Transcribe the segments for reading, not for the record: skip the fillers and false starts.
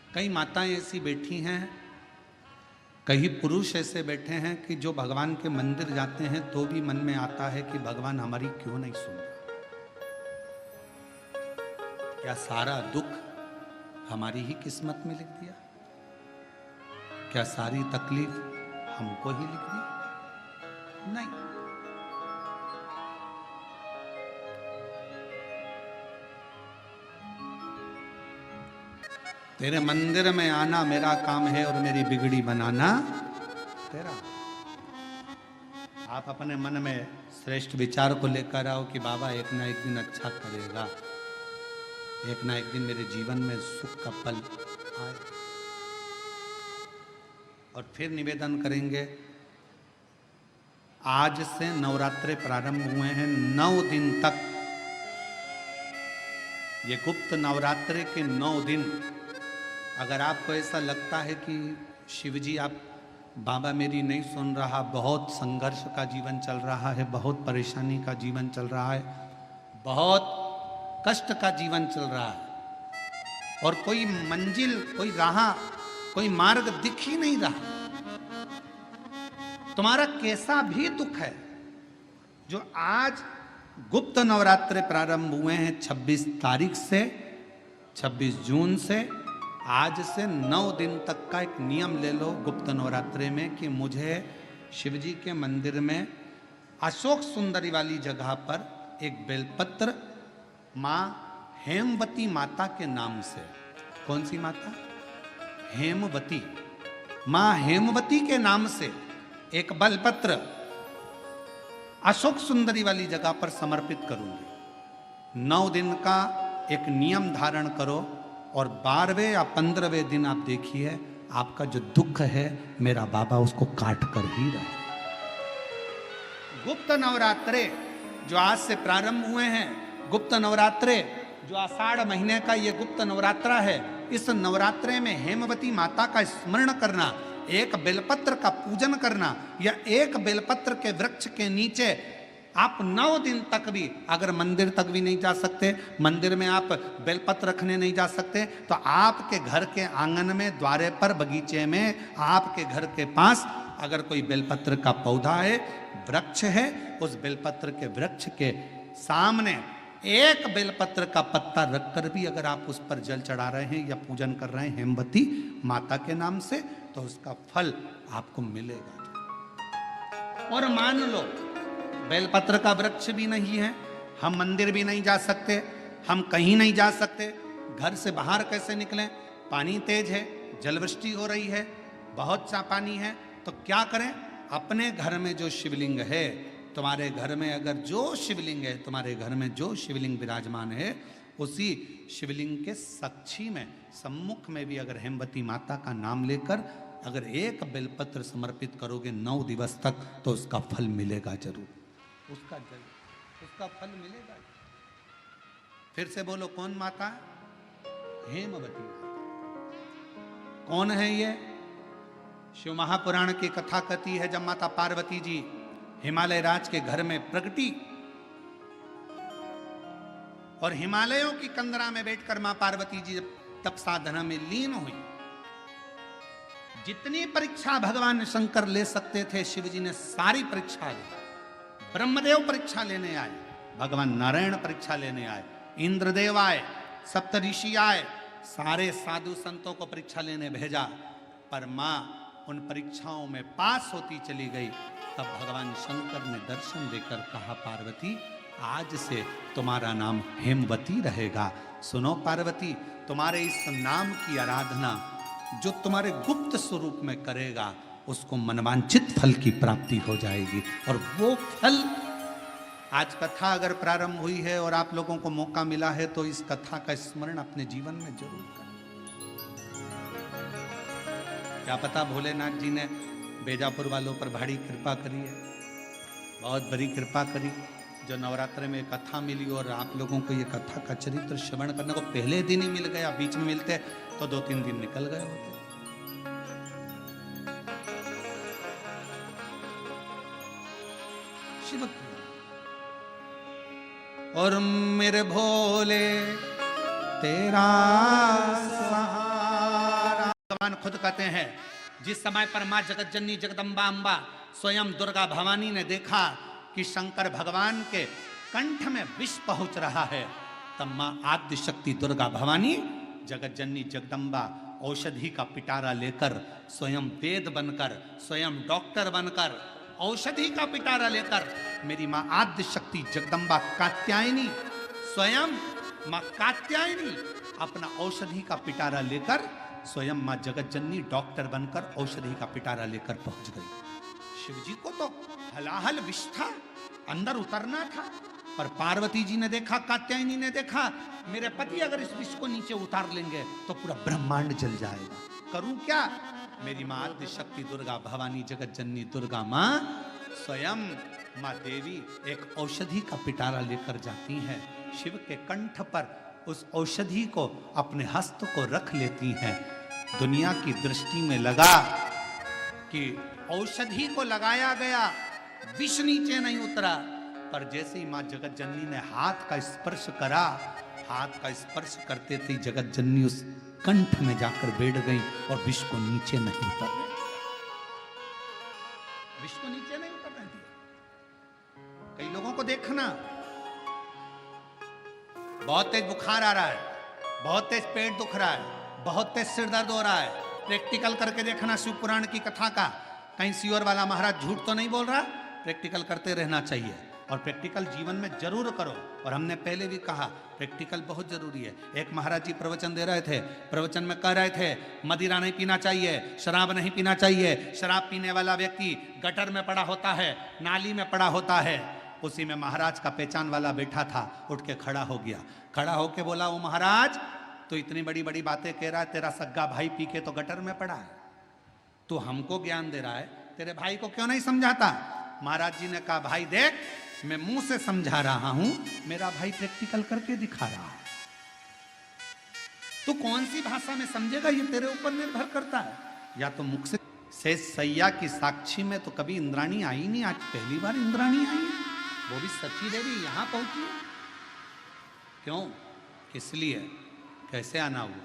कई माताएं ऐसी बैठी हैं, कई पुरुष ऐसे बैठे हैं कि जो भगवान के मंदिर जाते हैं तो भी मन में आता है कि भगवान हमारी क्यों नहीं सुन रहा। क्या सारा दुख हमारी ही किस्मत में लिख दिया? क्या सारी तकलीफ हमको ही लिख दी? नहीं। तेरे मंदिर में आना मेरा काम है और मेरी बिगड़ी बनाना तेरा। आप अपने मन में श्रेष्ठ विचार को लेकर आओ कि बाबा एक ना एक दिन अच्छा करेगा, एक ना एक दिन मेरे जीवन में सुख का पल आए। और फिर निवेदन करेंगे, आज से नवरात्रे प्रारंभ हुए हैं, 9 दिन तक। ये गुप्त नवरात्रे के 9 दिन, अगर आपको ऐसा लगता है कि शिवजी आप बाबा मेरी नहीं सुन रहा, बहुत संघर्ष का जीवन चल रहा है, बहुत परेशानी का जीवन चल रहा है, बहुत कष्ट का जीवन चल रहा है और कोई मंजिल, कोई राह, कोई मार्ग दिख ही नहीं रहा, तुम्हारा कैसा भी दुख है, जो आज गुप्त नवरात्रे प्रारंभ हुए हैं 26 तारीख से, 26 जून से, आज से 9 दिन तक का एक नियम ले लो गुप्त नवरात्रे में कि मुझे शिवजी के मंदिर में अशोक सुंदरी वाली जगह पर एक बेलपत्र माँ हेमवती माता के नाम से, कौन सी माता? हेमवती, माँ हेमवती के नाम से एक बेलपत्र अशोक सुंदरी वाली जगह पर समर्पित करूंगी। 9 दिन का एक नियम धारण करो और 12वें या 15वें दिन आप देखिए आपका जो दुख है मेरा बाबा उसको काट कर ही रहा। गुप्त नवरात्रे जो आज से प्रारंभ हुए हैं, गुप्त नवरात्रे जो आषाढ़ महीने का ये गुप्त नवरात्रा है, इस नवरात्रे में हेमवती माता का स्मरण करना, एक बेलपत्र का पूजन करना या एक बेलपत्र के वृक्ष के नीचे आप 9 दिन तक भी, अगर मंदिर तक भी नहीं जा सकते, मंदिर में आप बेलपत्र रखने नहीं जा सकते, तो आपके घर के आंगन में, द्वारे पर, बगीचे में, आपके घर के पास अगर कोई बेलपत्र का पौधा है, वृक्ष है, उस बेलपत्र के वृक्ष के सामने एक बेलपत्र का पत्ता रखकर भी अगर आप उस पर जल चढ़ा रहे हैं या पूजन कर रहे हैं हेमवती माता के नाम से, तो उसका फल आपको मिलेगा। और मान लो बेलपत्र का वृक्ष भी नहीं है, हम मंदिर भी नहीं जा सकते, हम कहीं नहीं जा सकते, घर से बाहर कैसे निकलें? पानी तेज है, जलवृष्टि हो रही है, बहुत सा पानी है, तो क्या करें? अपने घर में जो शिवलिंग है, तुम्हारे घर में अगर जो शिवलिंग है, तुम्हारे घर में जो शिवलिंग विराजमान है, उसी शिवलिंग के साक्षी में, सम्मुख में भी अगर हेमवती माता का नाम लेकर अगर एक बेलपत्र समर्पित करोगे 9 दिवस तक, तो उसका फल मिलेगा जरूर, उसका जल, उसका फल मिलेगा। फिर से बोलो, कौन माता? हेमवती। कौन है ये? शिव महापुराण की कथा कहती है, जब माता पार्वती जी हिमालय राज के घर में प्रगटी और हिमालयों की कंदरा में बैठकर मां पार्वती जी तप साधना में लीन हुई, जितनी परीक्षा भगवान शंकर ले सकते थे, शिव जी ने सारी परीक्षा ली। ब्रह्मदेव परीक्षा लेने आए, भगवान नारायण परीक्षा लेने आए, इंद्रदेव आए, सप्तऋषि आए, सारे साधु संतों को परीक्षा लेने भेजा, पर मां उन परीक्षाओं में पास होती चली गई। तब भगवान शंकर ने दर्शन देकर कहा, पार्वती आज से तुम्हारा नाम हेमवती रहेगा। सुनो पार्वती, तुम्हारे इस नाम की आराधना जो तुम्हारे गुप्त स्वरूप में करेगा, उसको मनवांछित फल की प्राप्ति हो जाएगी। और वो फल, आज कथा अगर प्रारंभ हुई है और आप लोगों को मौका मिला है, तो इस कथा का स्मरण अपने जीवन में जरूर करें। क्या पता भोलेनाथ जी ने बेजापुर वालों पर भारी कृपा करी है, बहुत बड़ी कृपा करी, जो नवरात्र में कथा मिली और आप लोगों को ये कथा का चरित्र श्रवण करने को पहले दिन ही मिल गया। बीच में मिलते तो 2-3 दिन निकल गए होते। शिव और मेरे भोले तेरा सहारा खुद कहते हैं, जिस समय पर मां जगत जननी जगदम्बा अम्बा स्वयं दुर्गा भवानी ने देखा कि शंकर भगवान के कंठ में विष पहुंच रहा है, तब मां आद्य शक्ति दुर्गा भवानी जगत जननी जगदम्बा औषधि का पिटारा लेकर, स्वयं वेद बनकर, स्वयं डॉक्टर बनकर, औषधि का पिटारा लेकर, मेरी मां आद्य शक्ति जगदम्बा कात्यायनी, स्वयं मां कात्यायनी अपना औषधि का पिटारा लेकर, स्वयं मां जगत जननी डॉक्टर बनकर औषधि का पिटारा लेकर पहुंच गई। शिव जी को तो हलाहल विष था, अंदर उतरना था, पर पार्वती जी ने देखा, कात्यायनी ने देखा, मेरे पति अगर इस विष को नीचे उतार लेंगे तो पूरा ब्रह्मांड जल जाएगा, करूं क्या? मेरी मां आद्य शक्ति दुर्गा भवानी जगत जननी दुर्गा मां स्वयं मां देवी एक औषधि का पिटारा लेकर जाती हैं, शिव के कंठ पर उस औषधि को अपने हस्त को रख लेती हैं। दुनिया की दृष्टि में लगा कि औषधि को लगाया गया, विष नीचे नहीं उतरा, पर जैसे ही मां जगत जननी ने हाथ का स्पर्श करा, हाथ का स्पर्श करते थे जगत जननी उस कंठ में जाकर बैठ गई और विष को नीचे नहीं उतर रही, विष को नीचे नहीं उतर रही। कई लोगों को देखना, बहुत तेज बुखार आ रहा है, बहुत तेज पेट दुख रहा है, बहुत तेज सिर दर्द हो रहा है, प्रैक्टिकल करके देखना शिव पुराण की कथा का, कहीं सीवर वाला महाराज झूठ तो नहीं बोल रहा, प्रैक्टिकल करते रहना चाहिए और प्रैक्टिकल जीवन में जरूर करो। और हमने पहले भी कहा प्रैक्टिकल बहुत जरूरी है। एक महाराज जी प्रवचन दे रहे थे, प्रवचन में कह रहे थे मदिरा नहीं पीना चाहिए, शराब नहीं पीना चाहिए, शराब पीने वाला व्यक्ति गटर में पड़ा होता है, नाली में पड़ा होता है। उसी में महाराज का पहचान वाला बैठा था, उठ के खड़ा हो गया, खड़ा होके बोला, वो महाराज तो इतनी बड़ी बड़ी बातें कह रहा है, तेरा सग्गा भाई पी के तो गटर में पड़ा है, तो हमको ज्ञान दे रहा है, तेरे भाई को क्यों नहीं समझाता? महाराज जी ने कहा, भाई देख, मैं मुंह से समझा रहा हूं, मेरा भाई प्रैक्टिकल करके दिखा रहा है, तो कौन सी भाषा में समझेगा ये तेरे ऊपर निर्भर करता है। या तो मुख से सैया की साक्षी में तो कभी इंद्राणी आई नहीं, आज पहली बार इंद्राणी आई है, वो भी सची देवी यहां पहुंची। क्यों? किस लिए? कैसे आना हुआ?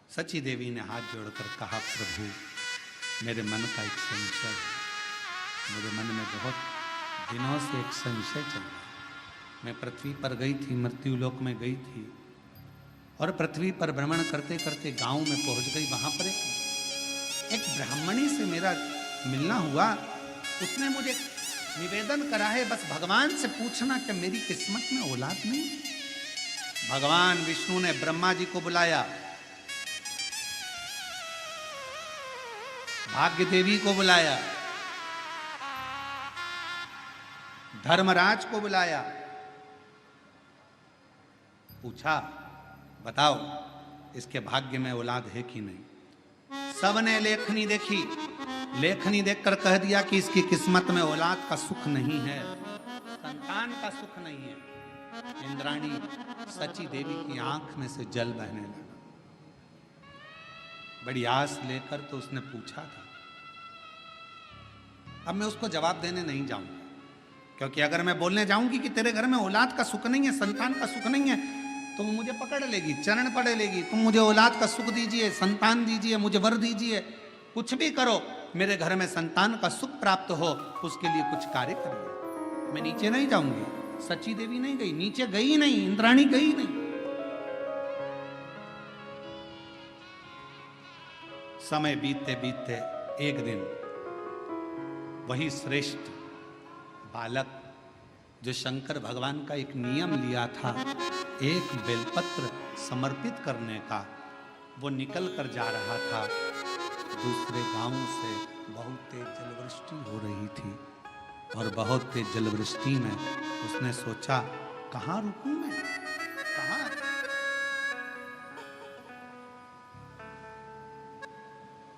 सची देवी ने हाथ जोड़कर कहा, प्रभु मेरे मन का एक संशय है, मेरे मन में बहुत दिनों से एक संशय चल रहा है। मैं पृथ्वी पर गई थी, मृत्यु लोक में गई थी, और पृथ्वी पर भ्रमण करते करते गांव में पहुंच गई। वहां पर एक ब्राह्मणी से मेरा मिलना हुआ, उसने मुझे निवेदन करा है, बस भगवान से पूछना कि मेरी किस्मत में औलाद नहीं। भगवान विष्णु ने ब्रह्मा जी को बुलाया, भाग्य देवी को बुलाया, धर्मराज को बुलाया, पूछा, बताओ इसके भाग्य में औलाद है कि नहीं। सबने लेखनी देखी, लेखनी देखकर कह दिया कि इसकी किस्मत में औलाद का सुख नहीं है, संतान का सुख नहीं है। इंद्राणी सची देवी की आंख में से जल बहने लगा। बड़ी आस लेकर तो उसने पूछा था। अब मैं उसको जवाब देने नहीं जाऊंगा, क्योंकि अगर मैं बोलने जाऊंगी कि तेरे घर में औलाद का सुख नहीं है, संतान का सुख नहीं है, तो वो मुझे पकड़ लेगी, चरण पड़े लेगी, तुम मुझे औलाद का सुख दीजिए, संतान दीजिए, मुझे वर दीजिए, कुछ भी करो, मेरे घर में संतान का सुख प्राप्त हो, उसके लिए कुछ कार्य करिए। मैं नीचे नहीं जाऊंगी। सची देवी नहीं गई, नीचे गई नहीं, इंद्राणी गई नहीं। समय बीतते बीतते एक दिन वही श्रेष्ठ बालक जो शंकर भगवान का एक नियम लिया था, एक बेलपत्र समर्पित करने का, वो निकल कर जा रहा था। दूसरे गांव से बहुत तेज जलवृष्टि हो रही थी, और बहुत तेज जलवृष्टि में उसने सोचा, कहाँ रुकूं मैं, कहाँ?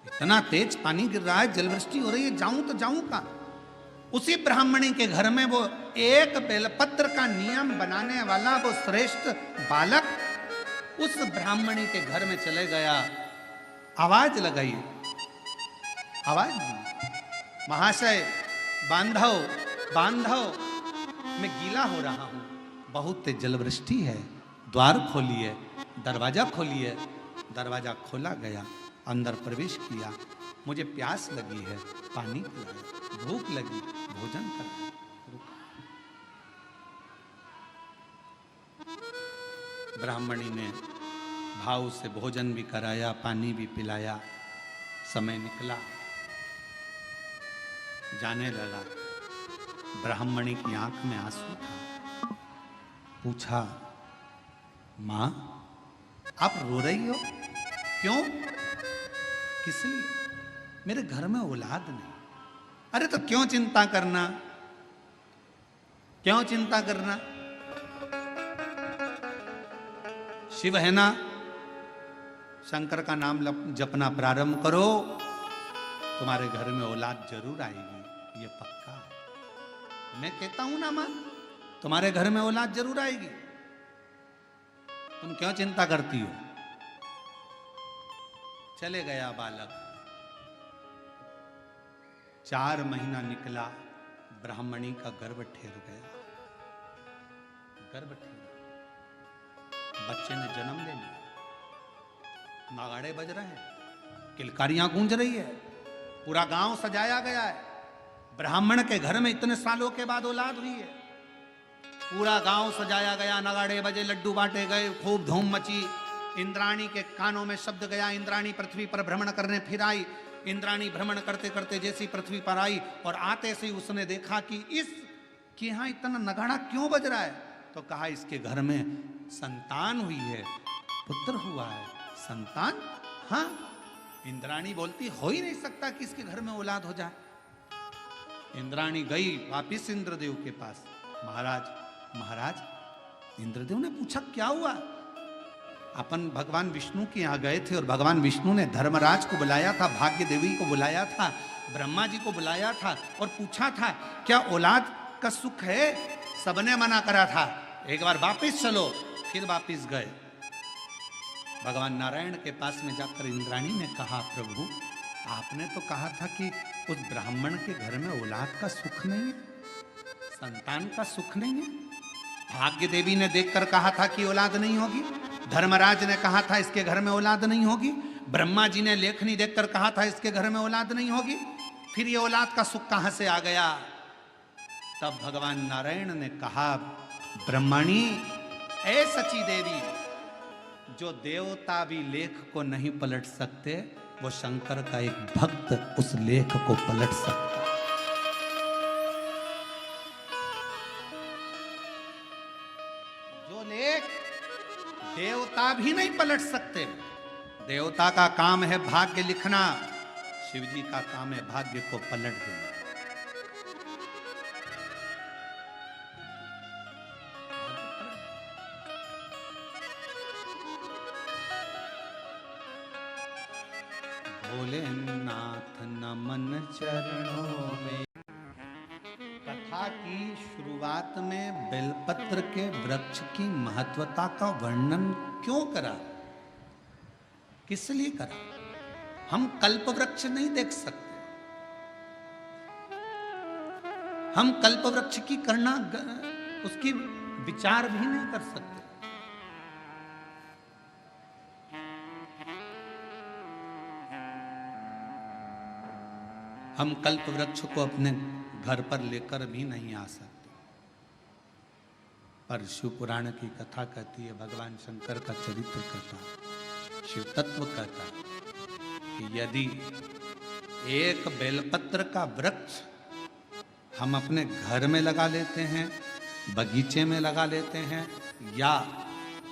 इतना तेज पानी गिर रहा है, जलवृष्टि हो रही है, जाऊं तो जाऊं कहाँ? उसी ब्राह्मणी के घर में वो एक बेलपत्र का नियम बनाने वाला वो श्रेष्ठ बालक उस ब्राह्मणी के घर में चले गया। आवाज लगाई, आवाज दी, महाशय बांधव, मैं गीला हो रहा हूं, बहुत तेज जलवृष्टि है, द्वार खोलिए, दरवाजा खोलिए। दरवाजा खोला गया, अंदर प्रवेश किया। मुझे प्यास लगी है, पानी पिलाया। भूख लगी, भोजन कराया। ब्राह्मणी ने भाव से भोजन भी कराया, पानी भी पिलाया। समय निकला, जाने लगा। ब्राह्मणी की आंख में आंसू था। पूछा, मां आप रो रही हो? क्यों? किस लिए? मेरे घर में औलाद नहीं। अरे तो क्यों चिंता करना? क्यों चिंता करना? शिव है ना, शंकर का नाम जपना प्रारंभ करो, तुम्हारे घर में औलाद जरूर आएगी, ये पक्का है। मैं कहता हूं ना मां, तुम्हारे घर में औलाद जरूर आएगी। तुम क्यों चिंता करती हो? चले गया बालक। 4 महीना निकला, ब्राह्मणी का गर्भ ठहर गया। गर्भ ठहर, बच्चे ने जन्म ले लिया। नगाड़े बज रहे हैं, किलकारियां गूंज रही है, पूरा गांव सजाया गया है। ब्राह्मण के घर में इतने सालों के बाद औलाद हुई है। पूरा गांव सजाया गया, नगाड़े बजे, लड्डू बांटे गए, खूब धूम मची। इंद्राणी के कानों में शब्द गया। इंद्राणी पृथ्वी पर भ्रमण करने फिर आई। इंद्राणी भ्रमण करते करते जैसी पृथ्वी पर आई और आते से उसने देखा कि कि यहां इतना नगाड़ा क्यों बज रहा है। तो कहा, इसके घर में संतान हुई है, पुत्र हुआ है। संतान? हाँ। इंद्राणी बोलती, हो ही नहीं सकता कि इसके घर में औलाद हो जाए। इंद्राणी गई वापिस इंद्रदेव के पास। महाराज, इंद्रदेव ने पूछा, क्या हुआ? अपन भगवान विष्णु के यहाँ गए थे और भगवान विष्णु ने धर्मराज को बुलाया था, भाग्य देवी को बुलाया था, ब्रह्मा जी को बुलाया था और पूछा था, क्या औलाद का सुख है? सबने मना करा था। एक बार वापिस चलो। फिर वापिस गए। भगवान नारायण के पास में जाकर इंद्राणी ने कहा, प्रभु आपने तो कहा था कि उस ब्राह्मण के घर में औलाद का सुख नहीं है, संतान का सुख नहीं है। भाग्य देवी ने देखकर कहा था कि औलाद नहीं होगी। धर्मराज ने कहा था इसके घर में औलाद नहीं होगी। ब्रह्मा जी ने लेखनी देखकर कहा था इसके घर में औलाद नहीं होगी। फिर ये औलाद का सुख कहां से आ गया? तब भगवान नारायण ने कहा, ब्रह्मणी, ऐ सची देवी, जो देवता भी लेख को नहीं पलट सकते, वो शंकर का एक भक्त उस लेख को पलट सकता। जो लेख देवता भी नहीं पलट सकते। देवता का काम है भाग्य लिखना, शिव जी का काम है भाग्य को पलट देना। भोलेनाथ नमन चरणों में। कथा की शुरुआत में बेलपत्र के वृक्ष की महत्वता का वर्णन क्यों करा? किस लिए करा? हम कल्प वृक्ष नहीं देख सकते। हम कल्प वृक्ष की करना, उसकी विचार भी नहीं कर सकते। हम कल्प वृक्ष को अपने घर पर लेकर भी नहीं आ सकते। पर शिव पुराण की कथा कहती है, भगवान शंकर का चरित्र कहता, शिव तत्व कहता कि यदि एक बेलपत्र का वृक्ष हम अपने घर में लगा लेते हैं, बगीचे में लगा लेते हैं, या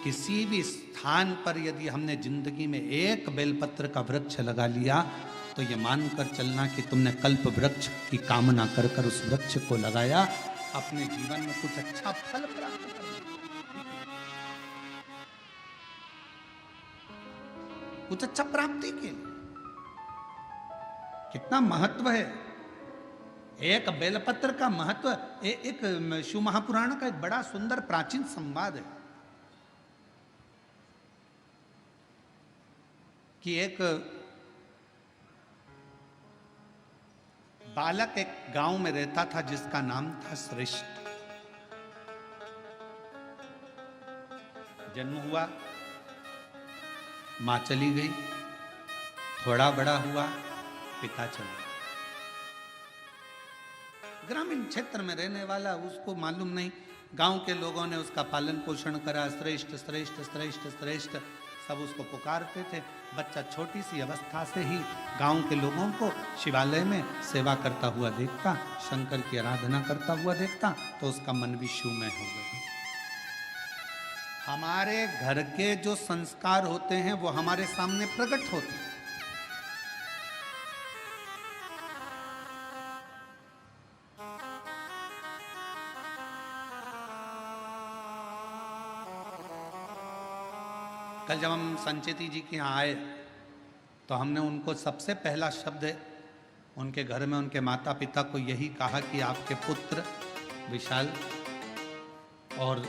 किसी भी स्थान पर यदि हमने जिंदगी में एक बेलपत्र का वृक्ष लगा लिया, तो ये मानकर चलना कि तुमने कल्प वृक्ष की कामना कर कर उस वृक्ष को लगाया, अपने जीवन में कुछ अच्छा फल प्राप्त करना, कुछ अच्छा प्राप्ति के लिए। कितना महत्व है एक बेलपत्र का महत्व। एक शिव महापुराण का एक बड़ा सुंदर प्राचीन संवाद है कि एक बालक एक गांव में रहता था जिसका नाम था श्रेष्ठ। जन्म हुआ, माँ चली गई, थोड़ा बड़ा हुआ, पिता चला। ग्रामीण क्षेत्र में रहने वाला, उसको मालूम नहीं, गांव के लोगों ने उसका पालन पोषण करा, श्रेष्ठ श्रेष्ठ श्रेष्ठ श्रेष्ठ सब उसको पुकारते थे। बच्चा छोटी सी अवस्था से ही गांव के लोगों को शिवालय में सेवा करता हुआ देखता, शंकर की आराधना करता हुआ देखता, तो उसका मन भी शिवमय हो गया। हमारे घर के जो संस्कार होते हैं वो हमारे सामने प्रकट होते हैं। कल जब हम संचेती जी के यहाँ आए तो हमने उनको सबसे पहला शब्द उनके घर में उनके माता पिता को यही कहा कि आपके पुत्र विशाल और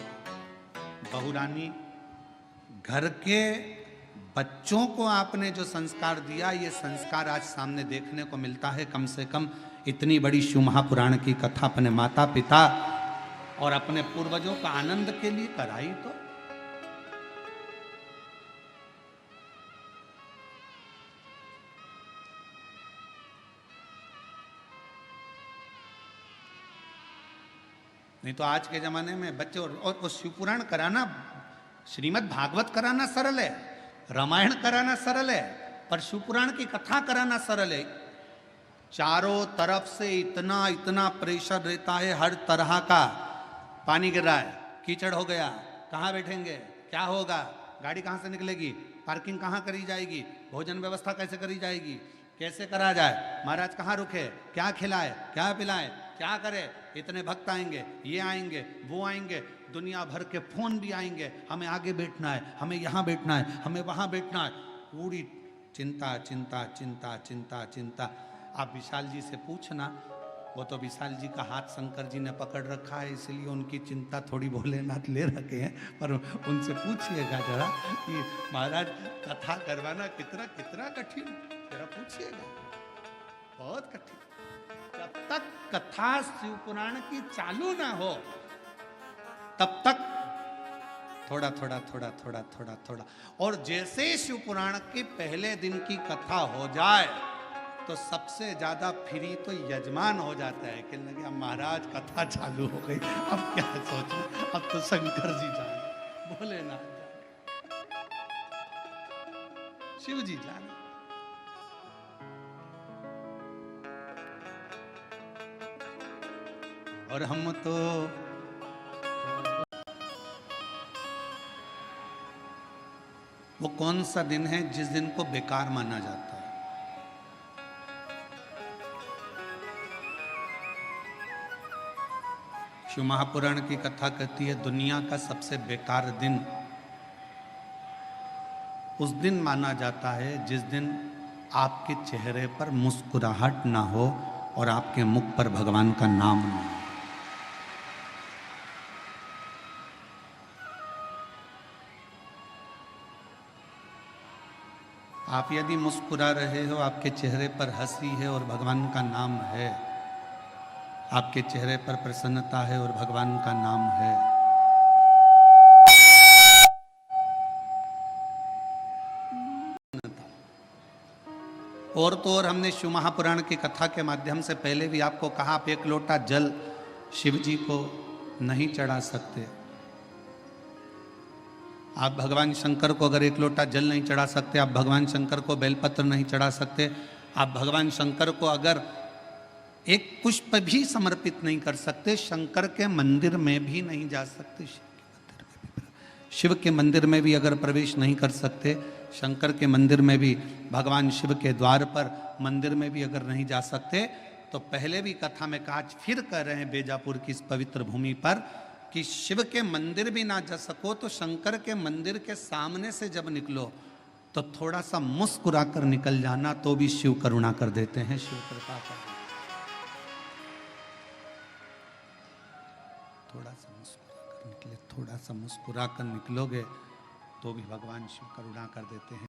बहुरानी, घर के बच्चों को आपने जो संस्कार दिया, ये संस्कार आज सामने देखने को मिलता है। कम से कम इतनी बड़ी शिव महापुराण की कथा अपने माता पिता और अपने पूर्वजों का आनंद के लिए कराई तो नहीं तो आज के जमाने में बच्चे और शिवपुराण कराना, श्रीमद् भागवत कराना सरल है, रामायण कराना सरल है, पर शिवपुराण की कथा कराना सरल है। चारों तरफ से इतना इतना प्रेशर रहता है, हर तरह का। पानी गिर रहा है, कीचड़ हो गया, कहाँ बैठेंगे, क्या होगा, गाड़ी कहाँ से निकलेगी, पार्किंग कहाँ करी जाएगी, भोजन व्यवस्था कैसे करी जाएगी, कैसे करा जाए, महाराज कहाँ रुके, क्या खिलाए, क्या पिलाए, क्या करे, इतने भक्त आएंगे, ये आएंगे, वो आएंगे, दुनिया भर के फोन भी आएंगे, हमें आगे बैठना है, हमें यहाँ बैठना है, हमें वहाँ बैठना है, पूरी चिंता चिंता चिंता चिंता चिंता। आप विशाल जी से पूछना, वो तो विशाल जी का हाथ शंकर जी ने पकड़ रखा है, इसलिए उनकी चिंता थोड़ी भोलेनाथ ले रखे हैं, पर उनसे पूछिएगा जरा कि महाराज कथा करवाना कितना कितना कठिन, जरा पूछिएगा, बहुत कठिन। जब तक कथा शिव पुराण की चालू ना हो तब तक थोड़ा थोड़ा थोड़ा थोड़ा थोड़ा थोड़ा, और जैसे शिव पुराण के पहले दिन की कथा हो जाए तो सबसे ज्यादा फ्री तो यजमान हो जाता है कि लगे अब महाराज कथा चालू हो गई, अब क्या सोचो, अब तो शंकर जी जाने, भोलेनाथ जाने, शिव जी जाने। और हम तो वो कौन सा दिन है जिस दिन को बेकार माना जाता है? शिव महापुराण की कथा कहती है दुनिया का सबसे बेकार दिन उस दिन माना जाता है जिस दिन आपके चेहरे पर मुस्कुराहट ना हो और आपके मुख पर भगवान का नाम ना हो। आप यदि मुस्कुरा रहे हो, आपके चेहरे पर हंसी है और भगवान का नाम है, आपके चेहरे पर प्रसन्नता है और भगवान का नाम है, और तो और हमने शिव महापुराण की कथा के माध्यम से पहले भी आपको कहा, आप एक लोटा जल शिव जी को नहीं चढ़ा सकते। आप भगवान शंकर को अगर एक लोटा जल नहीं चढ़ा सकते, आप भगवान शंकर को बेलपत्र नहीं चढ़ा सकते, आप भगवान शंकर को अगर एक पुष्प भी समर्पित नहीं कर सकते, शंकर के मंदिर में भी नहीं जा सकते, शिव के मंदिर में भी अगर प्रवेश नहीं कर सकते, शंकर के मंदिर में भी, भगवान शिव के द्वार पर मंदिर में भी अगर नहीं जा सकते, तो पहले भी कथा में कहा, फिर कह रहे हैं बेजापुर की इस पवित्र भूमि पर कि शिव के मंदिर भी ना जा सको तो शंकर के मंदिर के सामने से जब निकलो तो थोड़ा सा मुस्कुरा कर निकल जाना, तो भी शिव करुणा कर देते हैं, शिव कृपा कर। थोड़ा सा मुस्कुरा कर निकले, थोड़ा सा मुस्कुरा कर निकलोगे तो भी भगवान शिव करुणा कर देते हैं।